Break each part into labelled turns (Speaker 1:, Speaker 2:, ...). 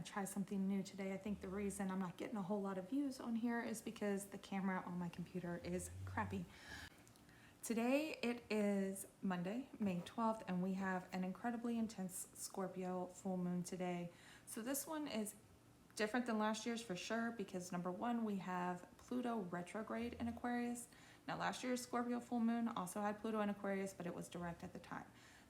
Speaker 1: to try something new today. I think the reason I'm not getting a whole lot of views on here is because the camera on my computer is crappy. Today it is Monday, May 12th, and we have an incredibly intense Scorpio full moon today. So this one is different than last year's for sure, because number one, we have Pluto retrograde in Aquarius. Now last year's Scorpio full moon also had Pluto in Aquarius, but it was direct at the time.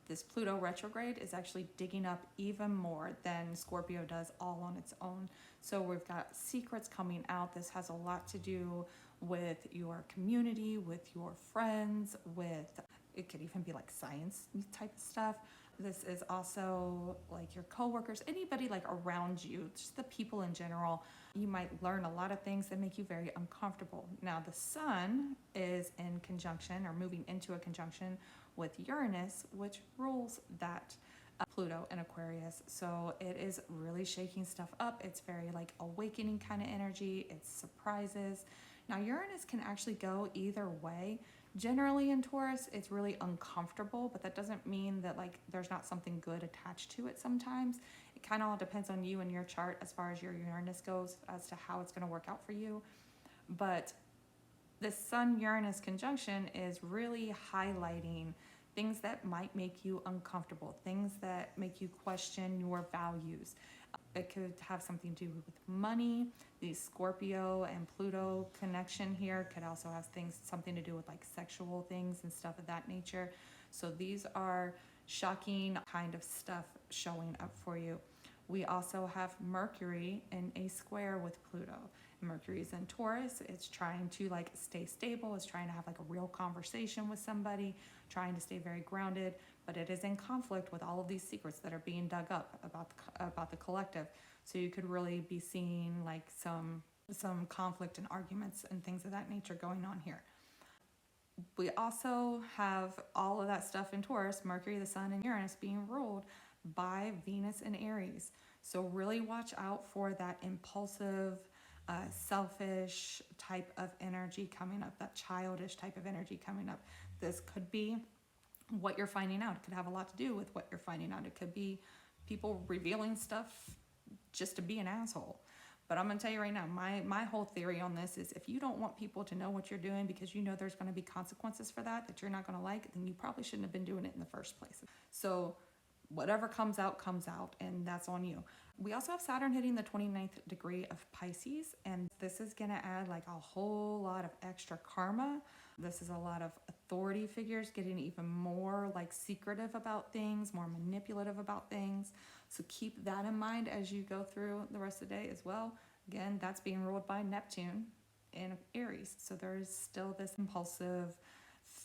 Speaker 1: This Pluto retrograde is actually digging up even more than Scorpio does all on its own. So we've got secrets coming out. This has a lot to do with your community, with your friends, with, it could even be like science type of stuff. This is also like your coworkers, anybody like around you, just the people in general. You might learn a lot of things that make you very uncomfortable. Now the sun is in conjunction or moving into a conjunction with Uranus, which rules that Pluto in Aquarius. So it is really shaking stuff up. It's very like awakening kind of energy. It's surprises. Now Uranus can actually go either way. Generally in Taurus, it's really uncomfortable, but that doesn't mean that like there's not something good attached to it sometimes. It kind of all depends on you and your chart as far as your Uranus goes as to how it's going to work out for you. But this Sun-Uranus conjunction is really highlighting things that might make you uncomfortable, things that make you question your values. It could have something to do with money. The Scorpio and Pluto connection here could also have something to do with like sexual things and stuff of that nature. So these are shocking kind of stuff showing up for you. We also have Mercury in a square with Pluto. Mercury is in Taurus. It's trying to like stay stable. It's trying to have like a real conversation with somebody, trying to stay very grounded, but it is in conflict with all of these secrets that are being dug up about the collective. So you could really be seeing like some conflict and arguments and things of that nature going on here. We also have all of that stuff in Taurus, Mercury, the Sun, and Uranus being ruled by Venus and Aries. So really watch out for that impulsive, selfish type of energy coming up, that childish type of energy coming up. This could be what you're finding out. It could have a lot to do with what you're finding out. It could be people revealing stuff just to be an asshole. But I'm going to tell you right now, my whole theory on this is if you don't want people to know what you're doing because you know there's going to be consequences for that you're not going to like, then you probably shouldn't have been doing it in the first place. So whatever comes out, and that's on you. We also have Saturn hitting the 29th degree of Pisces, and this is going to add like a whole lot of extra karma. This is a lot of authority figures getting even more like secretive about things, more manipulative about things. So keep that in mind as you go through the rest of the day as well. Again, that's being ruled by Neptune in Aries. So there is still this impulsive,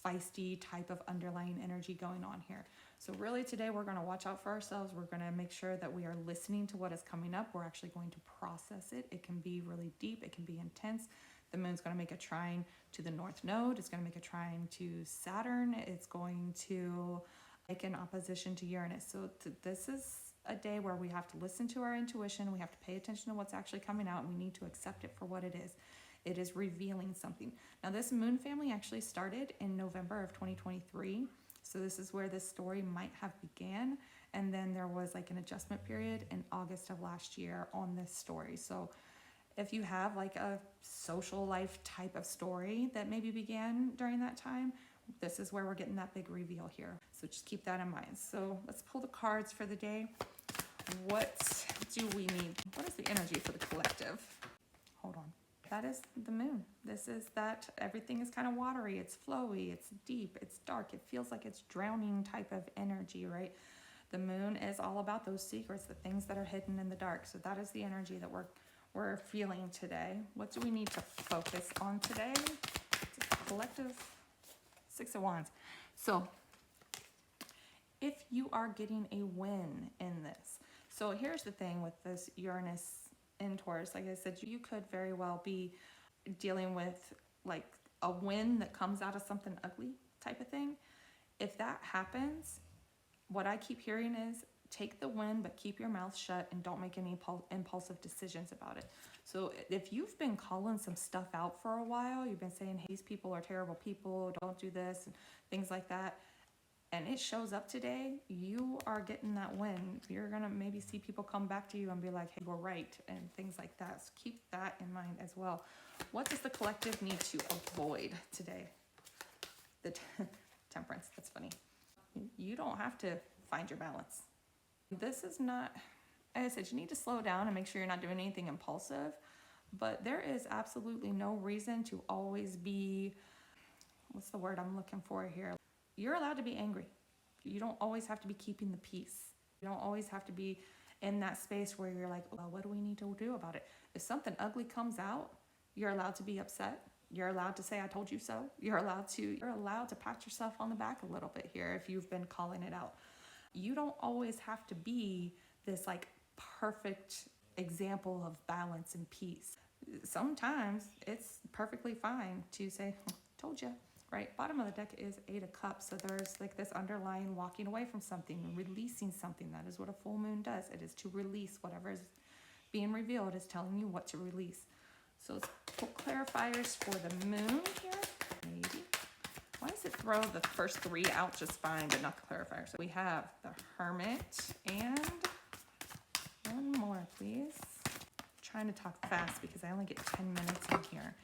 Speaker 1: feisty type of underlying energy going on here. So really today we're going to watch out for ourselves. We're going to make sure that we are listening to what is coming up. We're actually going to process it. It can be really deep. It can be intense. The moon's going to make a trine to the North Node. It's going to make a trine to Saturn. It's going to make an opposition to Uranus. So this is a day where we have to listen to our intuition. We have to pay attention to what's actually coming out, and we need to accept it for what it is. It is revealing something. Now this moon family actually started in November of 2023. So this is where this story might have began. And then there was like an adjustment period in August of last year on this story. So if you have like a social life type of story that maybe began during that time, this is where we're getting that big reveal here. So just keep that in mind. So let's pull the cards for the day. What do we need? What is the energy for the collective? Hold on. That is the moon. This is that everything is kind of watery, it's flowy, it's deep, it's dark. It feels like it's drowning type of energy, right? The moon is all about those secrets, the things that are hidden in the dark. So that is the energy that we're feeling today. What do we need to focus on today? Just collective. Six of Wands. So if you are getting a win in this, so here's the thing with this Uranus in Taurus, like I said, you could very well be dealing with like a win that comes out of something ugly type of thing. If that happens, what I keep hearing is take the win, but keep your mouth shut and don't make any impulsive decisions about it. So if you've been calling some stuff out for a while, you've been saying, hey, these people are terrible people, don't do this, and things like that. and it shows up today, you are getting that win. You're gonna maybe see people come back to you and be like, hey, we're right, and things like that. So keep that in mind as well. What does the collective need to avoid today? The temperance, that's funny. You don't have to find your balance. This is not, as I said, you need to slow down and make sure you're not doing anything impulsive, but there is absolutely no reason to always be, what's the word I'm looking for here? You're allowed to be angry. You don't always have to be keeping the peace. You don't always have to be in that space where you're like, well, what do we need to do about it? If something ugly comes out, you're allowed to be upset. You're allowed to say, I told you so. You're allowed to pat yourself on the back a little bit here if you've been calling it out. You don't always have to be this like perfect example of balance and peace. Sometimes it's perfectly fine to say, told you, right? Bottom of the deck is 8 of Cups. So there's like this underlying walking away from something, releasing something. That is what a full moon does. It is to release whatever is being revealed. It's telling you what to release. So let's pull clarifiers for the moon here. Maybe. Why does it throw the first 3 out just fine, but not the clarifier? So we have the Hermit and one more, please. Trying to talk fast because I only get 10 minutes in here.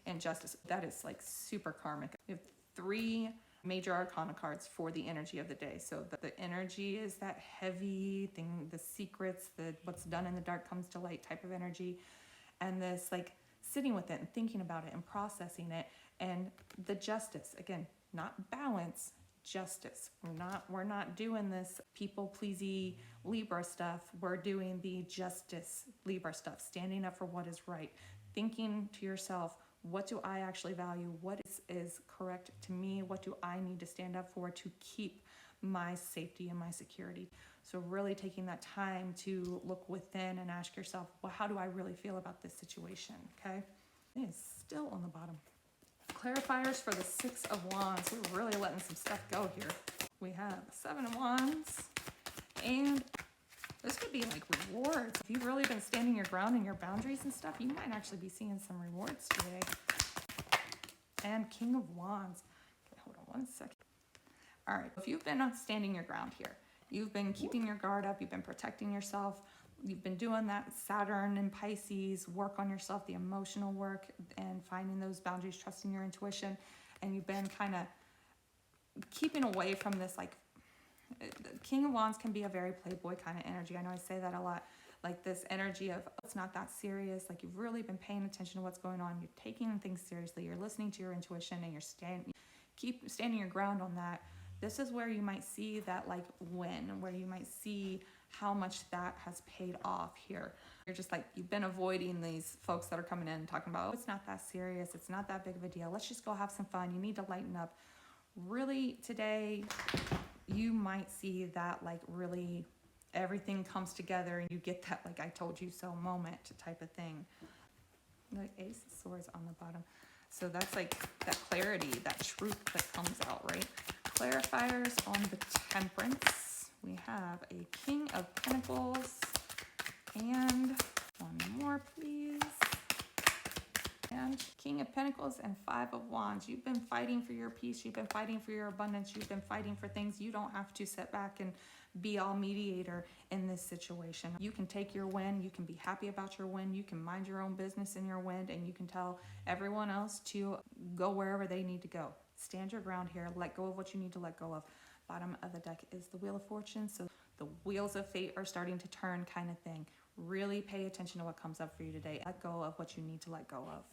Speaker 1: And Justice, that is like super karmic. We have 3 major arcana cards for the energy of the day. So the energy is that heavy thing, the secrets, what's done in the dark comes to light type of energy. And this like sitting with it and thinking about it and processing it. And the Justice, again, not balance, justice. We're not doing this people pleasy Libra stuff. We're doing the Justice Libra stuff, standing up for what is right, thinking to yourself, what do I actually value? What is correct to me? What do I need to stand up for to keep my safety and my security? So really taking that time to look within and ask yourself, well, how do I really feel about this situation? Okay, it is still on the bottom. Clarifiers for the 6 of Wands. We're really letting some stuff go here. We have 7 of Wands, and this could be like rewards. If you've really been standing your ground and your boundaries and stuff, you might actually be seeing some rewards today. And King of Wands. Okay, hold on one second. All right, if you've been standing your ground here, you've been keeping your guard up, you've been protecting yourself, you've been doing that Saturn and Pisces work on yourself, the emotional work, and finding those boundaries, trusting your intuition, and you've been kind of keeping away from this, like, King of Wands can be a very playboy kind of energy. I know I say that a lot, like this energy of, oh, it's not that serious, like you've really been paying attention to what's going on, you're taking things seriously, you're listening to your intuition, and you're keep standing your ground on that. This is where you might see that like win, where you might see how much that has paid off here. You're just like, you've been avoiding these folks that are coming in and talking about, oh, it's not that serious, it's not that big of a deal, let's just go have some fun, you need to lighten up. Really today, you might see that like really everything comes together and you get that like I told you so moment type of thing. The Ace of Swords on the bottom. So that's like that clarity, that truth that comes out, right? Clarifiers on the Temperance. We have a King of Pentacles and one more, please. And King of Pentacles and 5 of Wands. You've been fighting for your peace. You've been fighting for your abundance. You've been fighting for things. You don't have to sit back and be all mediator in this situation. You can take your win. You can be happy about your win. You can mind your own business in your win, and you can tell everyone else to go wherever they need to go. Stand your ground here. Let go of what you need to let go of. Bottom of the deck is the Wheel of Fortune. So the wheels of fate are starting to turn kind of thing. Really pay attention to what comes up for you today. Let go of what you need to let go of.